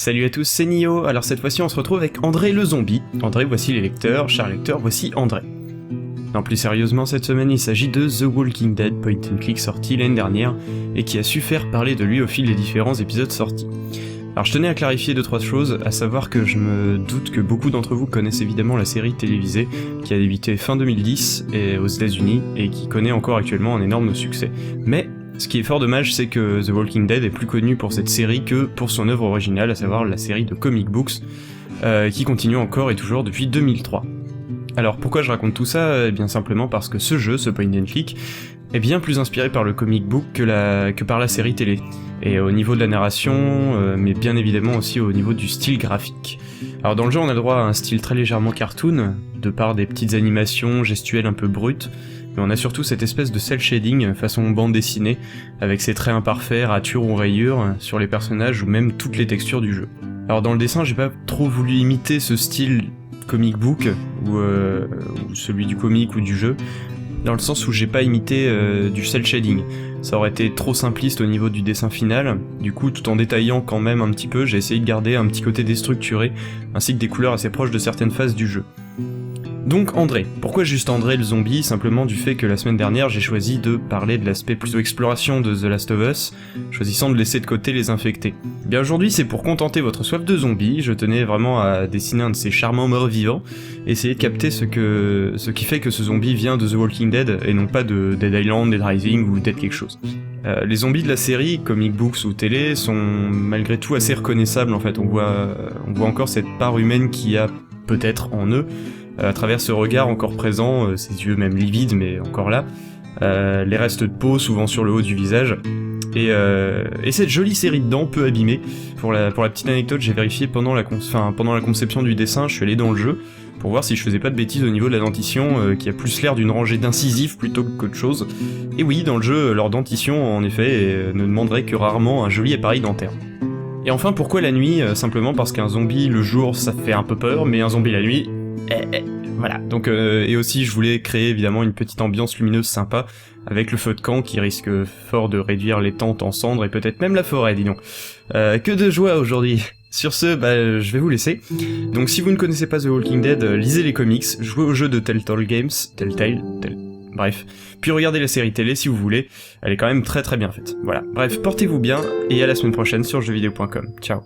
Salut à tous, c'est Nio. Alors cette fois-ci on se retrouve avec André le zombie. André, voici les lecteurs, cher lecteur, voici André. Non, plus sérieusement, cette semaine il s'agit de The Walking Dead, point and click sorti l'année dernière, et qui a su faire parler de lui au fil des différents épisodes sortis. Alors je tenais à clarifier 2-3 choses, à savoir que je me doute que beaucoup d'entre vous connaissent évidemment la série télévisée, qui a débuté fin 2010 aux États-Unis, et qui connaît encore actuellement un énorme succès. Mais ce qui est fort dommage, c'est que The Walking Dead est plus connu pour cette série que pour son œuvre originale, à savoir la série de comic books, qui continue encore et toujours depuis 2003. Alors pourquoi je raconte tout ça ? Eh bien simplement parce que ce jeu, ce point and click, est bien plus inspiré par le comic book que par la série télé. Et au niveau de la narration, mais bien évidemment aussi au niveau du style graphique. Alors dans le jeu on a le droit à un style très légèrement cartoon, de par des petites animations gestuelles un peu brutes, mais on a surtout cette espèce de cel shading façon bande dessinée, avec ses traits imparfaits, ratures ou rayures, sur les personnages ou même toutes les textures du jeu. Alors dans le dessin j'ai pas trop voulu imiter ce style comic book, ou celui du comic ou du jeu, dans le sens où j'ai pas imité du cel shading. Ça aurait été trop simpliste au niveau du dessin final, du coup tout en détaillant quand même un petit peu, j'ai essayé de garder un petit côté déstructuré, ainsi que des couleurs assez proches de certaines phases du jeu. Donc André. Pourquoi juste André le zombie ? Simplement du fait que la semaine dernière j'ai choisi de parler de l'aspect plutôt exploration de The Last of Us, choisissant de laisser de côté les infectés. Bien aujourd'hui c'est pour contenter votre soif de zombies, je tenais vraiment à dessiner un de ces charmants morts-vivants, essayer de capter ce qui fait que ce zombie vient de The Walking Dead et non pas de Dead Island, Dead Rising ou Dead quelque chose. Les zombies de la série, comic books ou télé, sont malgré tout assez reconnaissables en fait, on voit encore cette part humaine qu'il y a peut-être en eux, à travers ce regard encore présent, ses yeux même livides mais encore là, les restes de peau souvent sur le haut du visage, et cette jolie série de dents peu abîmées. Pour la petite anecdote, j'ai vérifié pendant la conception du dessin, je suis allé dans le jeu pour voir si je faisais pas de bêtises au niveau de la dentition, qui a plus l'air d'une rangée d'incisifs plutôt qu'autre chose. Et oui, dans le jeu, leur dentition en effet ne demanderait que rarement un joli appareil dentaire. Et enfin, pourquoi la nuit ? Simplement parce qu'un zombie le jour ça fait un peu peur, mais un zombie la nuit... Voilà, donc et aussi je voulais créer évidemment une petite ambiance lumineuse sympa, avec le feu de camp qui risque fort de réduire les tentes en cendres et peut-être même la forêt, dis donc. Que de joie aujourd'hui. Sur ce, je vais vous laisser. Donc si vous ne connaissez pas The Walking Dead, lisez les comics, jouez au jeu de Telltale Games, bref. Puis regardez la série télé si vous voulez, elle est quand même très très bien faite. Voilà, bref, portez-vous bien, et à la semaine prochaine sur jeuxvideo.com. Ciao.